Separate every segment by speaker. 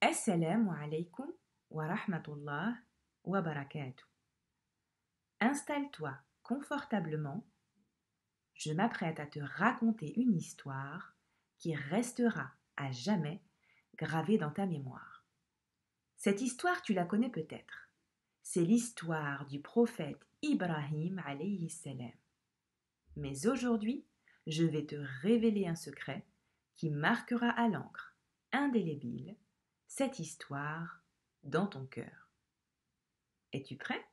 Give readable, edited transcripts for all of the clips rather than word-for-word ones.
Speaker 1: Assalamu alaikum wa rahmatullah wa barakatuh. Installe-toi confortablement. Je m'apprête à te raconter une histoire qui restera à jamais gravée dans ta mémoire. Cette histoire, tu la connais peut-être. C'est l'histoire du prophète Ibrahim alayhi salam. Mais aujourd'hui, je vais te révéler un secret qui marquera à l'encre indélébile cette histoire dans ton cœur. Es-tu prêt?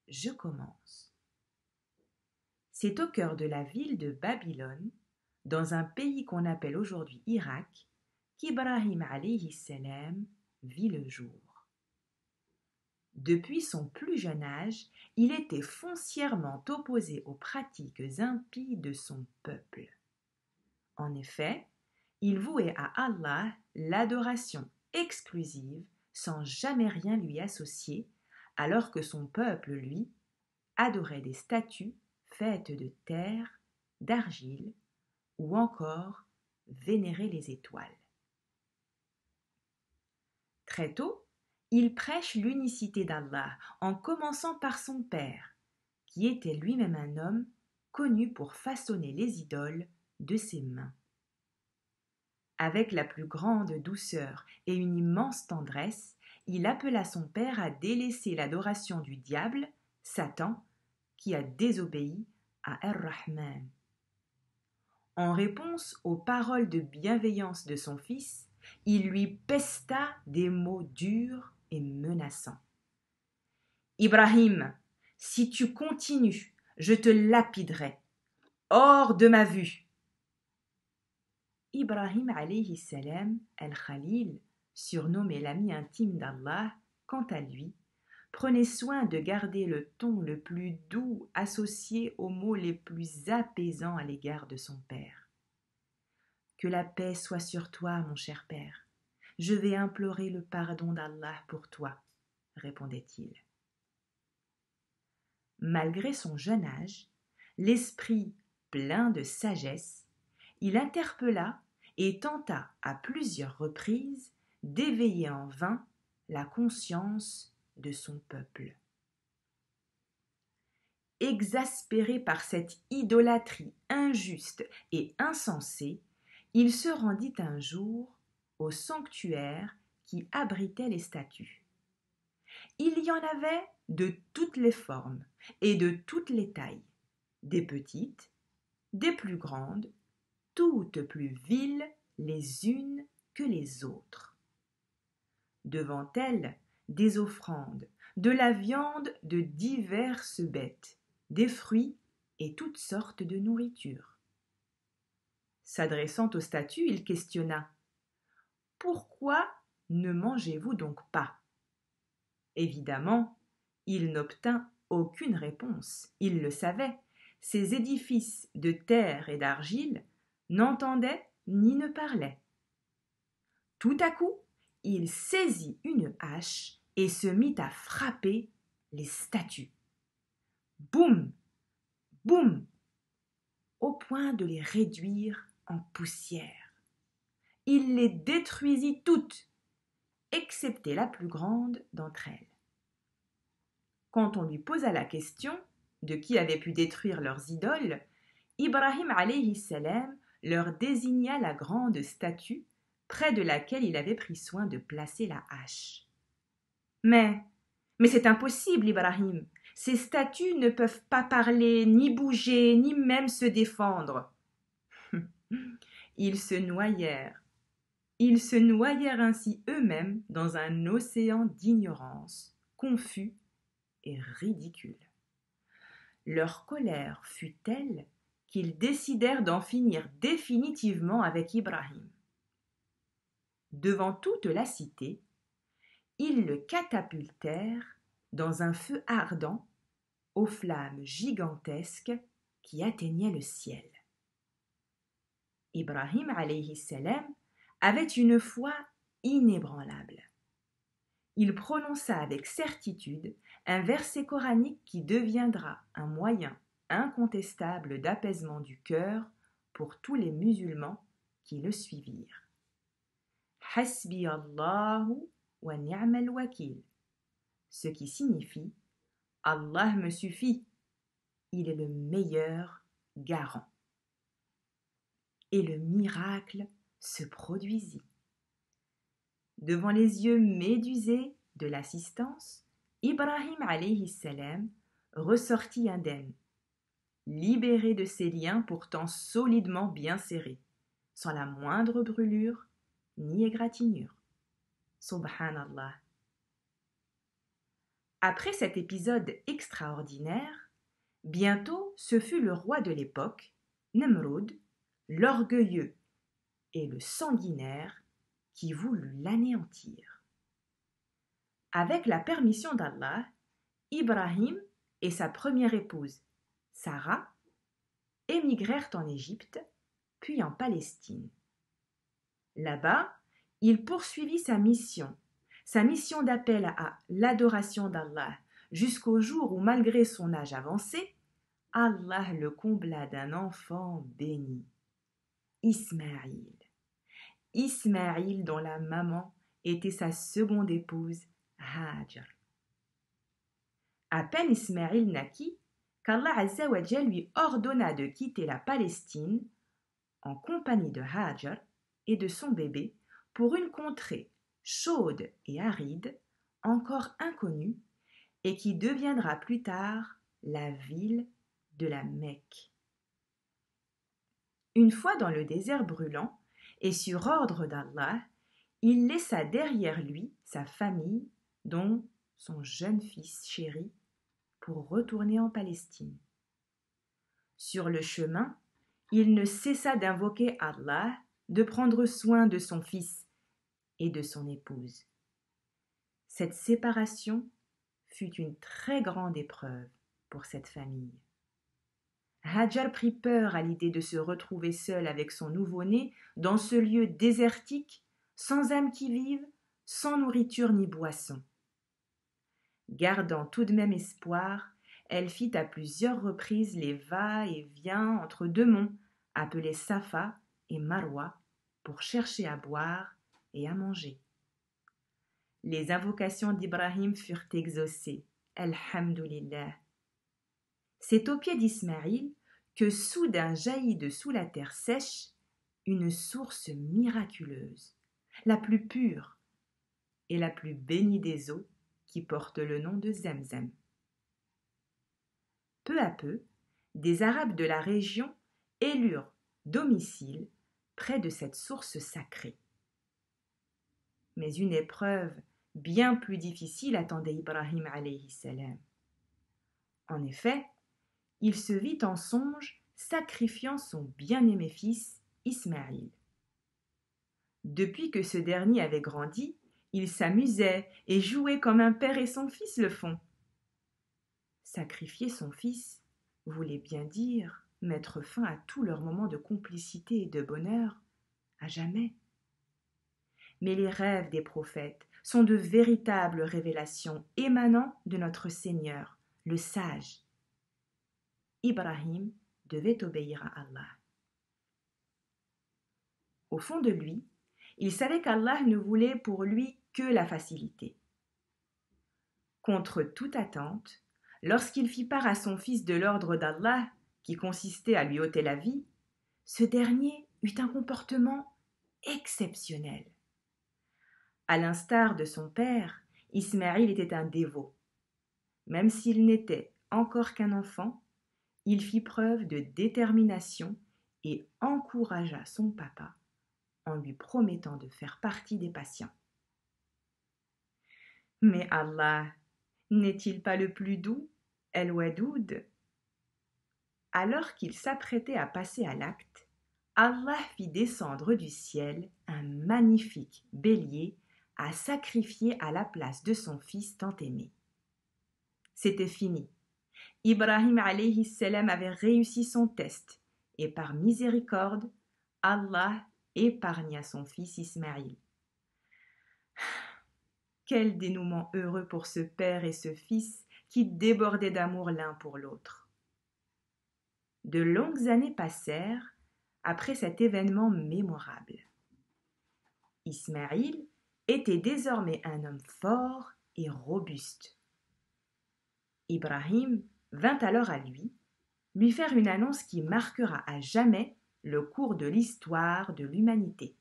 Speaker 1: Je commence. C'est au cœur de la ville de Babylone, dans un pays qu'on appelle aujourd'hui Irak, qu'Ibrahim alayhi salam vit le jour. Depuis son plus jeune âge, il était foncièrement opposé aux pratiques impies de son peuple. En effet, il vouait à Allah l'adoration exclusive sans jamais rien lui associer, alors que son peuple, lui, adorait des statues faites de terre, d'argile ou encore vénérait les étoiles. Très tôt, il prêche l'unicité d'Allah en commençant par son père, qui était lui-même un homme connu pour façonner les idoles de ses mains. Avec la plus grande douceur et une immense tendresse, il appela son père à délaisser l'adoration du diable, Satan, qui a désobéi à Ar-Rahman. En réponse aux paroles de bienveillance de son fils, il lui pesta des mots durs et menaçants. « Ibrahim, si tu continues, je te lapiderai. Hors de ma vue !» Ibrahim alayhi salam al-Khalil, surnommé l'ami intime d'Allah, quant à lui, prenait soin de garder le ton le plus doux associé aux mots les plus apaisants à l'égard de son père. « Que la paix soit sur toi, mon cher père. Je vais implorer le pardon d'Allah pour toi, répondait-il. Malgré son jeune âge, l'esprit plein de sagesse, il interpella et tenta à plusieurs reprises d'éveiller en vain la conscience de son peuple. Exaspéré par cette idolâtrie injuste et insensée, il se rendit un jour au sanctuaire qui abritait les statues. Il y en avait de toutes les formes et de toutes les tailles, des petites, des plus grandes, toutes plus viles les unes que les autres. Devant elles, des offrandes, de la viande de diverses bêtes, des fruits et toutes sortes de nourriture. S'adressant aux statues, il questionna « Pourquoi ne mangez-vous donc pas ?» Évidemment, il n'obtint aucune réponse. Il le savait, ces édifices de terre et d'argile n'entendaient ni ne parlaient. Tout à coup, il saisit une hache et se mit à frapper les statues. Boum, boum, au point de les réduire en poussière. Il les détruisit toutes, excepté la plus grande d'entre elles. Quand on lui posa la question de qui avait pu détruire leurs idoles, Ibrahim alayhi salam leur désigna la grande statue près de laquelle il avait pris soin de placer la hache. Mais c'est impossible, Ibrahim. Ces statues ne peuvent pas parler, ni bouger, ni même se défendre. Ils se noyèrent ainsi eux-mêmes dans un océan d'ignorance, confus et ridicule. Leur colère fut telle qu'ils décidèrent d'en finir définitivement avec Ibrahim. Devant toute la cité, ils le catapultèrent dans un feu ardent aux flammes gigantesques qui atteignaient le ciel. Ibrahim alayhi salam avait une foi inébranlable. Il prononça avec certitude un verset coranique qui deviendra un moyen incontestable d'apaisement du cœur pour tous les musulmans qui le suivirent. Hasbi Allahu wa ni'mal wakil, ce qui signifie Allah me suffit, il est le meilleur garant. Et le miracle se produisit. Devant les yeux médusés de l'assistance, Ibrahim alayhi salam ressortit indemne, libéré de ses liens pourtant solidement bien serrés, sans la moindre brûlure ni égratignure. Subhanallah. Après cet épisode extraordinaire, bientôt ce fut le roi de l'époque, Nemrod, l'orgueilleux et le sanguinaire, qui voulut l'anéantir. Avec la permission d'Allah, Ibrahim et sa première épouse, Sarah, émigrèrent en Égypte, puis en Palestine. Là-bas, il poursuivit sa mission d'appel à l'adoration d'Allah, jusqu'au jour où, malgré son âge avancé, Allah le combla d'un enfant béni, Ismaïl. Ismaïl dont la maman était sa seconde épouse, Hajar. À peine Ismaïl naquit qu'Allah Azza wa Jal lui ordonna de quitter la Palestine en compagnie de Hajar et de son bébé pour une contrée chaude et aride, encore inconnue, et qui deviendra plus tard la ville de la Mecque. Une fois dans le désert brûlant, et sur ordre d'Allah, il laissa derrière lui sa famille, dont son jeune fils chéri, pour retourner en Palestine. Sur le chemin, il ne cessa d'invoquer Allah, de prendre soin de son fils et de son épouse. Cette séparation fut une très grande épreuve pour cette famille. Hajar prit peur à l'idée de se retrouver seule avec son nouveau-né dans ce lieu désertique, sans âme qui vive, sans nourriture ni boisson. Gardant tout de même espoir, elle fit à plusieurs reprises les va-et-vient entre deux monts, appelés Safa et Marwa, pour chercher à boire et à manger. Les invocations d'Ibrahim furent exaucées. Alhamdulillah. C'est au pied d'Ismaïl que soudain jaillit de sous la terre sèche une source miraculeuse, la plus pure et la plus bénie des eaux, qui porte le nom de Zamzam. Peu à peu, des Arabes de la région élurent domicile près de cette source sacrée. Mais une épreuve bien plus difficile attendait Ibrahim alayhi salam. En effet, il se vit en songe sacrifiant son bien-aimé fils Ismaïl. Depuis que ce dernier avait grandi, il s'amusait et jouait comme un père et son fils le font. Sacrifier son fils voulait bien dire mettre fin à tous leurs moments de complicité et de bonheur, à jamais. Mais les rêves des prophètes sont de véritables révélations émanant de notre Seigneur, le sage. Ibrahim devait obéir à Allah. Au fond de lui, il savait qu'Allah ne voulait pour lui que la facilité. Contre toute attente, lorsqu'il fit part à son fils de l'ordre d'Allah, qui consistait à lui ôter la vie, ce dernier eut un comportement exceptionnel. À l'instar de son père, Ismaïl était un dévot. Même s'il n'était encore qu'un enfant, il fit preuve de détermination et encouragea son papa en lui promettant de faire partie des patients. Mais Allah n'est-il pas le plus doux, El-Wadoud? Alors qu'il s'apprêtait à passer à l'acte, Allah fit descendre du ciel un magnifique bélier à sacrifier à la place de son fils tant aimé. C'était fini. Ibrahim alayhi salam avait réussi son test et par miséricorde, Allah épargna son fils Ismaïl. Quel dénouement heureux pour ce père et ce fils qui débordaient d'amour l'un pour l'autre. De longues années passèrent après cet événement mémorable. Ismaïl était désormais un homme fort et robuste. Ibrahim vint alors à lui faire une annonce qui marquera à jamais le cours de l'histoire de l'humanité.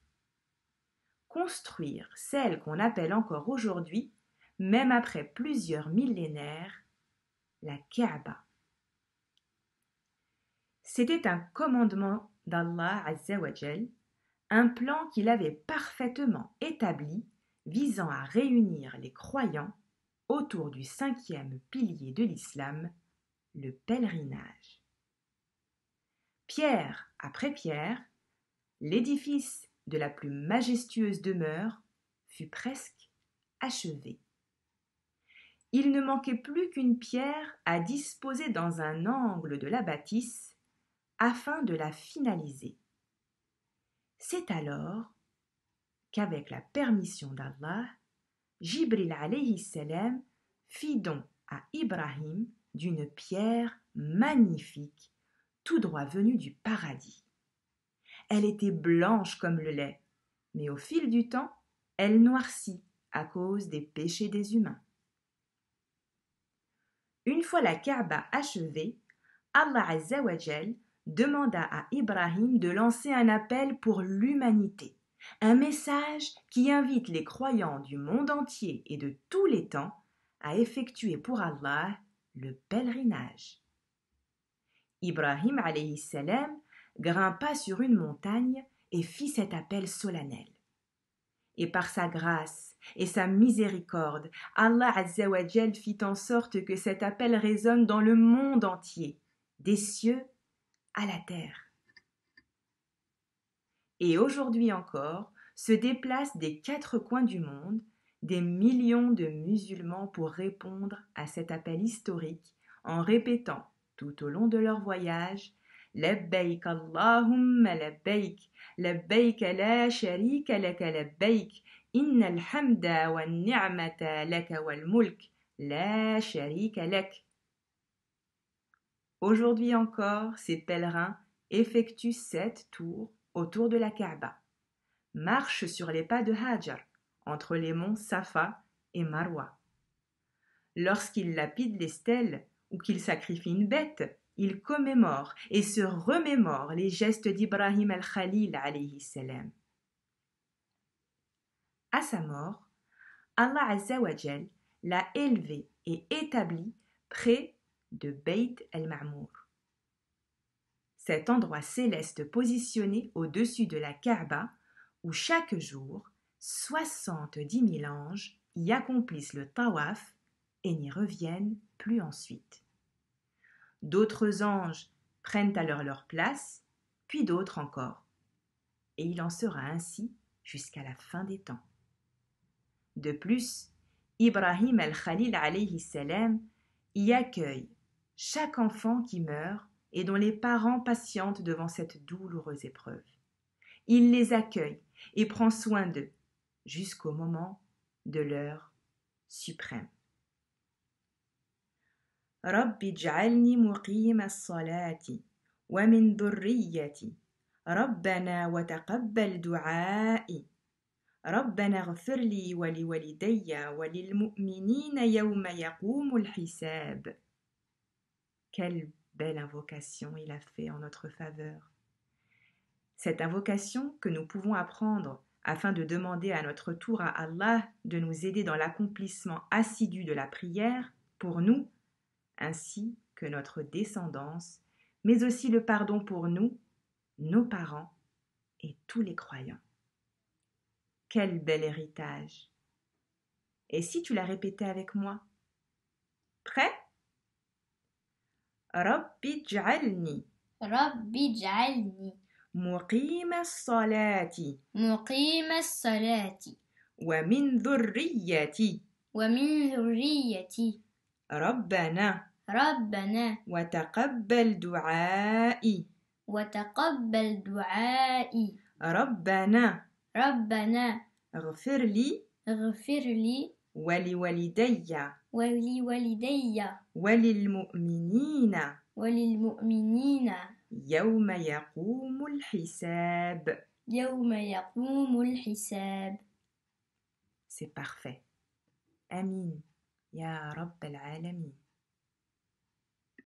Speaker 1: Construire celle qu'on appelle encore aujourd'hui, même après plusieurs millénaires, la Kaaba. C'était un commandement d'Allah Azza wa Jal, un plan qu'il avait parfaitement établi visant à réunir les croyants autour du 5e pilier de l'islam, le pèlerinage. Pierre après pierre, l'édifice de la plus majestueuse demeure fut presque achevé. Il ne manquait plus qu'une pierre à disposer dans un angle de la bâtisse afin de la finaliser. C'est alors qu'avec la permission d'Allah, Jibril alayhi salam fit don à Ibrahim d'une pierre magnifique, tout droit venue du paradis. Elle était blanche comme le lait, mais au fil du temps, elle noircit à cause des péchés des humains. Une fois la Kaaba achevée, Allah Azza wa Jal demanda à Ibrahim de lancer un appel pour l'humanité, un message qui invite les croyants du monde entier et de tous les temps à effectuer pour Allah le pèlerinage. Ibrahim alayhi salam grimpa sur une montagne et fit cet appel solennel. Et par sa grâce et sa miséricorde, Allah Azza wa Jal fit en sorte que cet appel résonne dans le monde entier, des cieux à la terre. Et aujourd'hui encore, se déplacent des 4 coins du monde des millions de musulmans pour répondre à cet appel historique en répétant tout au long de leur voyage Labbaik Allahumma labbaik, labbaik la sharika laka labbaik, innal hamda wa ni'mata laka wal mulk, la sharika lak. Aujourd'hui encore, ces pèlerins effectuent 7 tours autour de la Kaaba, marchent sur les pas de Hajar, entre les monts Safa et Marwa. Lorsqu'ils lapident les stèles ou qu'ils sacrifient une bête, ils commémorent et se remémorent les gestes d'Ibrahim al-Khalil alayhi salam. À sa mort, Allah Azza wa Jal l'a élevé et établi près de Beit el-Ma'mour. Cet endroit céleste positionné au-dessus de la Kaaba où chaque jour 70 000 anges y accomplissent le tawaf et n'y reviennent plus ensuite. D'autres anges prennent alors leur place, puis d'autres encore. Et il en sera ainsi jusqu'à la fin des temps. De plus, Ibrahim al-Khalil alayhi salam y accueille chaque enfant qui meurt et dont les parents patientent devant cette douloureuse épreuve. Il les accueille et prend soin d'eux jusqu'au moment de l'heure suprême. Rabbi ij'alni muqima as-salati wa min dhurriyyati Rabbana wa taqabbal du'a'i Rabbana ighfir li wa li walidayya wa lil mu'minina yawma yaqumul hisab. Quelle belle invocation il a fait en notre faveur. Cette invocation que nous pouvons apprendre afin de demander à notre tour à Allah de nous aider dans l'accomplissement assidu de la prière pour nous, ainsi que notre descendance, mais aussi le pardon pour nous, nos parents et tous les croyants. Quel bel héritage! Et si tu l'as répété avec moi? Prêt? Rabbi ij'alni مقيم الصلاة ومن ذريتي ربنا وتقبل دعائي ربنا اغفر لي ولوالدي وللمؤمنين يوم يقوم الحساب.
Speaker 2: يوم يقوم الحساب.
Speaker 1: C'est parfait. Amin. Ya Rabb al-Alamin.